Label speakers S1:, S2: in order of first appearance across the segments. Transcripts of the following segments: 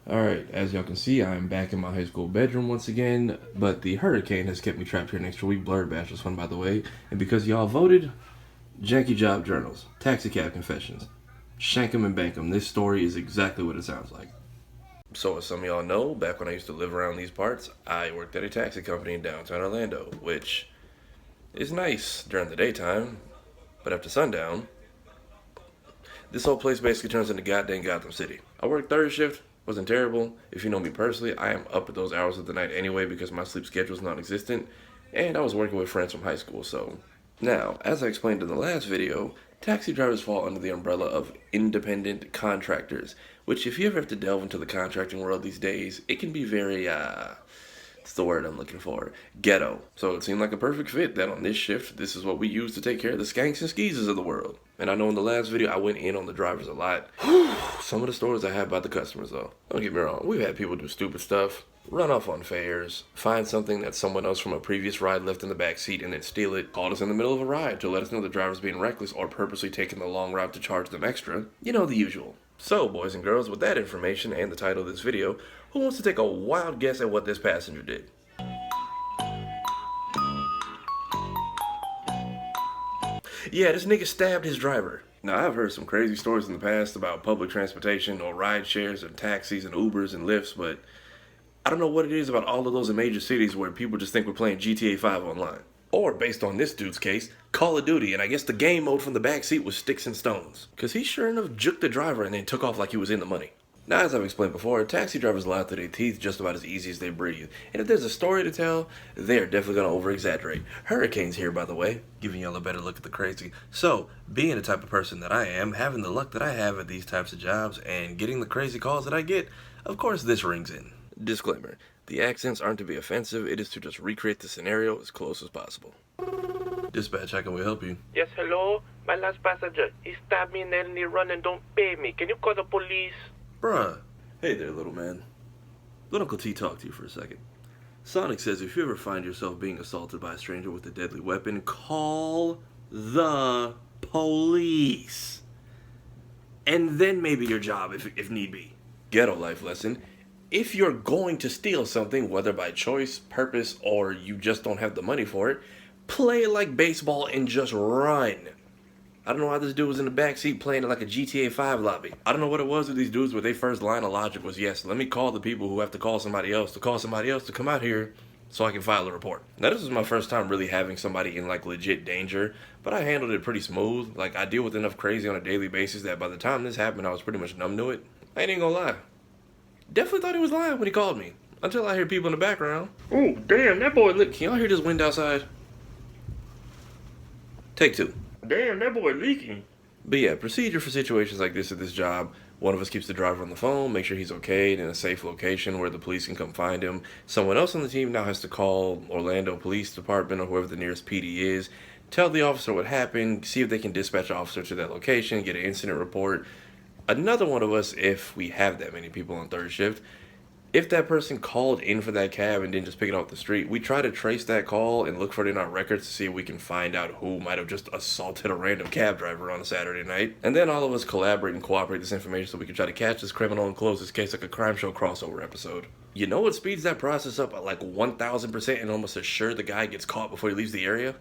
S1: Alright, as y'all can see, I'm back in my high school bedroom once again, but the hurricane has kept me trapped here an extra week. Blurred Bash was fun, by the way. And because y'all voted, Janky Job Journals, TaxiCab Confessions, Shank 'em and bank 'em. This story is exactly what it sounds like. So as some of y'all know, back when I used to live around these parts, I worked at a taxi company in downtown Orlando, which is nice during the daytime, but after sundown, this whole place basically turns into goddamn Gotham City. I worked third shift, wasn't terrible. If you know me personally, I am up at those hours of the night anyway because my sleep schedule is non-existent, and I was working with friends from high school, so. Now, as I explained in the last video, taxi drivers fall under the umbrella of independent contractors, which if you ever have to delve into the contracting world these days, it can be very, it's the word I'm looking for, ghetto. So it seemed like a perfect fit that on this shift, this is what we use to take care of the skanks and skeezers of the world. And I know in the last video, I went in on the drivers a lot. Some of the stories I have about the customers though. Don't get me wrong, we've had people do stupid stuff, run off on fares, find something that someone else from a previous ride left in the back seat and then steal it, called us in the middle of a ride to let us know the driver's being reckless or purposely taking the long route to charge them extra. You know, the usual. So, boys and girls, with that information and the title of this video, who wants to take a wild guess at what this passenger did? Yeah, this nigga stabbed his driver. Now, I've heard some crazy stories in the past about public transportation or ride shares and taxis and Ubers and Lyfts, but I don't know what it is about all of those in major cities where people just think we're playing GTA 5 online. Or, based on this dude's case, Call of Duty, and I guess the game mode from the back seat was sticks and stones. Cause he sure enough juked the driver and then took off like he was in the money. Now, as I've explained before, taxi drivers lie through their teeth just about as easy as they breathe. And if there's a story to tell, they're definitely gonna over-exaggerate. Hurricane's here, by the way, giving y'all a better look at the crazy. So, being the type of person that I am, having the luck that I have at these types of jobs, and getting the crazy calls that I get, of course this rings in. Disclaimer, the accents aren't to be offensive, it is to just recreate the scenario as close as possible. Dispatch, how can we help you?
S2: Yes, hello? My last passenger. He stabbed me and then he run and don't pay me. Can you call the police?
S1: Bruh. Hey there, little man. Let Uncle T talk to you for a second. Sonic says if you ever find yourself being assaulted by a stranger with a deadly weapon, call the police. And then maybe your job, if need be. Ghetto life lesson. If you're going to steal something, whether by choice, purpose, or you just don't have the money for it, play it like baseball and just run. I don't know why this dude was in the backseat playing it like a GTA 5 lobby. I don't know what it was with these dudes where their first line of logic was, yes, let me call the people who have to call somebody else to come out here so I can file a report. Now, this was my first time really having somebody in like legit danger, but I handled it pretty smooth. Like, I deal with enough crazy on a daily basis that by the time this happened, I was pretty much numb to it. I ain't even gonna lie. Definitely thought he was lying when he called me. Until I hear people in the background. Oh, damn, that boy, look, can y'all hear this wind outside? Take two.
S2: Damn, that boy leaking.
S1: But yeah, procedure for situations like this at this job, one of us keeps the driver on the phone, make sure he's okay in a safe location where the police can come find him. Someone else on the team now has to call Orlando Police Department or whoever the nearest PD is, tell the officer what happened, see if they can dispatch an officer to that location, get an incident report. Another one of us, if we have that many people on third shift, if that person called in for that cab and didn't just pick it off the street, we try to trace that call and look for it in our records to see if we can find out who might have just assaulted a random cab driver on a Saturday night. And then all of us collaborate and cooperate this information so we can try to catch this criminal and close this case like a crime show crossover episode. You know what speeds that process up at like 1000% and almost assure the guy gets caught before he leaves the area?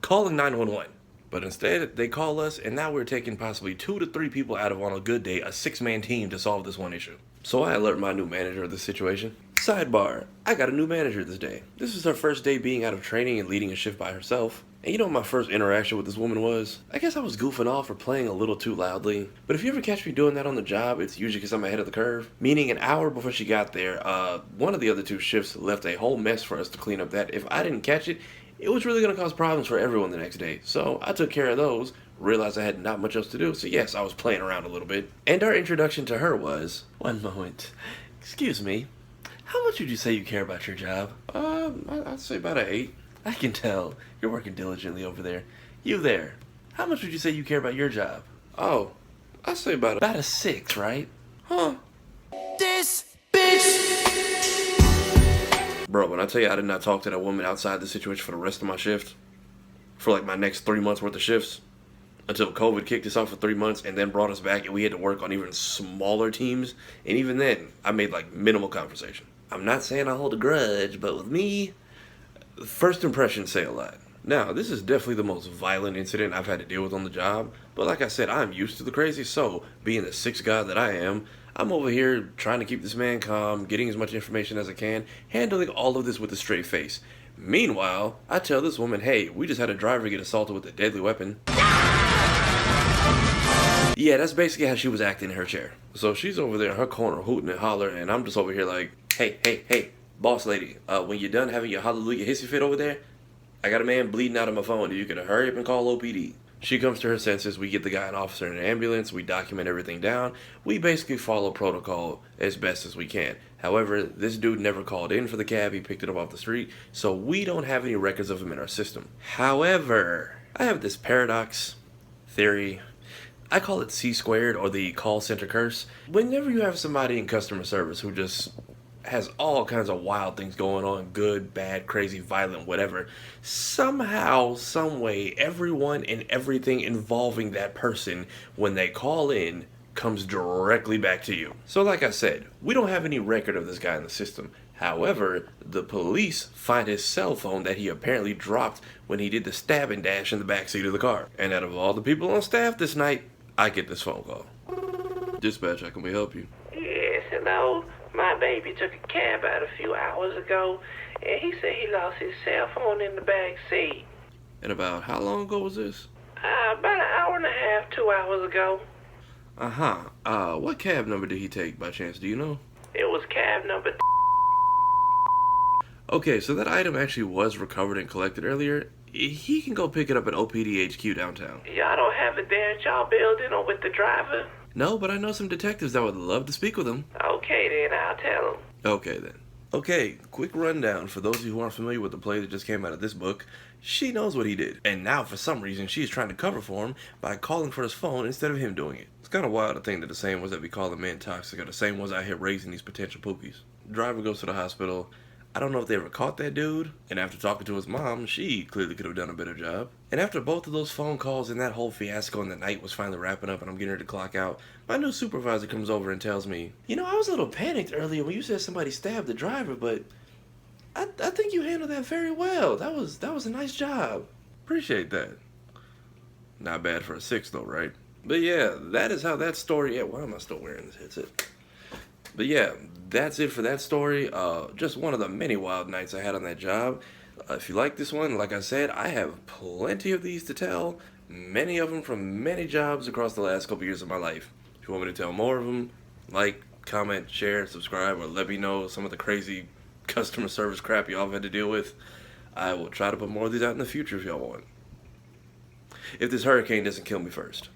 S1: Calling 911. But instead, they call us, and now we're taking possibly 2 to 3 people out of, on a good day, a 6-man team to solve this one issue. So I alert my new manager of the situation. Sidebar, I got a new manager this day. This is her first day being out of training and leading a shift by herself. And you know what my first interaction with this woman was? I guess I was goofing off or playing a little too loudly. But if you ever catch me doing that on the job, it's usually because I'm ahead of the curve. Meaning an hour before she got there, one of the other 2 shifts left a whole mess for us to clean up that if I didn't catch it, it was really going to cause problems for everyone the next day. So I took care of those, realized I had not much else to do, so yes, I was playing around a little bit. And our introduction to her was, one moment, excuse me, how much would you say you care about your job? I'd say about an 8. I can tell, you're working diligently over there. You there, how much would you say you care about your job? Oh, I'd say about a 6, right? Huh. This bitch! Bro, when I tell you I did not talk to that woman outside the situation for the rest of my shift, for like my next 3 months worth of shifts, until COVID kicked us off for 3 months and then brought us back, and we had to work on even smaller teams. And even then, I made like minimal conversation. I'm not saying I hold a grudge, but with me, first impressions say a lot. Now, this is definitely the most violent incident I've had to deal with on the job, but like I said, I'm used to the crazy, so being the sixth guy that I am, I'm over here trying to keep this man calm, getting as much information as I can, handling all of this with a straight face. Meanwhile, I tell this woman, hey, we just had a driver get assaulted with a deadly weapon. Yeah, that's basically how she was acting in her chair. So she's over there in her corner hooting and hollering, and I'm just over here like, hey, boss lady, when you're done having your hallelujah hissy fit over there, I got a man bleeding out of my phone. You can hurry up and call OPD. She comes to her senses. We get the guy an officer in an ambulance. We document everything down. We basically follow protocol as best as we can. However, this dude never called in for the cab. He picked it up off the street. So we don't have any records of him in our system. However, I have this paradox theory. I call it C squared, or the call center curse. Whenever you have somebody in customer service who just has all kinds of wild things going on, good, bad, crazy, violent, whatever, somehow, some way, everyone and everything involving that person, when they call in, comes directly back to you. So like I said, we don't have any record of this guy in the system. However, the police find his cell phone that he apparently dropped when he did the stab and dash in the backseat of the car. And out of all the people on staff this night, I get this phone call. Dispatch, how can we help you?
S2: Yes, hello. My baby took a cab out a few hours ago, and he said he lost his cell phone in the back seat.
S1: And about how long ago was this?
S2: About an hour and a half, 2 hours ago.
S1: What cab number did he take by chance, do you know?
S2: It was cab number...
S1: Okay, so that item actually was recovered and collected earlier. He can go pick it up at OPD HQ downtown.
S2: Y'all don't have it there at y'all building or with the driver?
S1: No, but I know some detectives that would love to speak with him.
S2: Okay, then I'll tell him.
S1: Okay, then. Okay, quick rundown for those of you who aren't familiar with the play that just came out of this book. She knows what he did, and now for some reason she's trying to cover for him by calling for his phone instead of him doing it. It's kind of wild to think that the same ones that we call the men toxic are the same ones out here raising these potential poopies. Driver goes to the hospital. I don't know if they ever caught that dude, and after talking to his mom, she clearly could have done a better job. And after both of those phone calls and that whole fiasco and the night was finally wrapping up and I'm getting ready to clock out, my new supervisor comes over and tells me, you know, I was a little panicked earlier when you said somebody stabbed the driver, but I think you handled that very well. That was a nice job. Appreciate that. Not bad for a 6 though, right? But yeah, that is how that story... Yeah, why am I still wearing this headset? But yeah, that's it for that story. Just one of the many wild nights I had on that job. If you like this one, like I said, I have plenty of these to tell. Many of them from many jobs across the last couple years of my life. If you want me to tell more of them, like, comment, share, subscribe, or let me know some of the crazy customer service crap y'all have had to deal with. I will try to put more of these out in the future if y'all want. If this hurricane doesn't kill me first.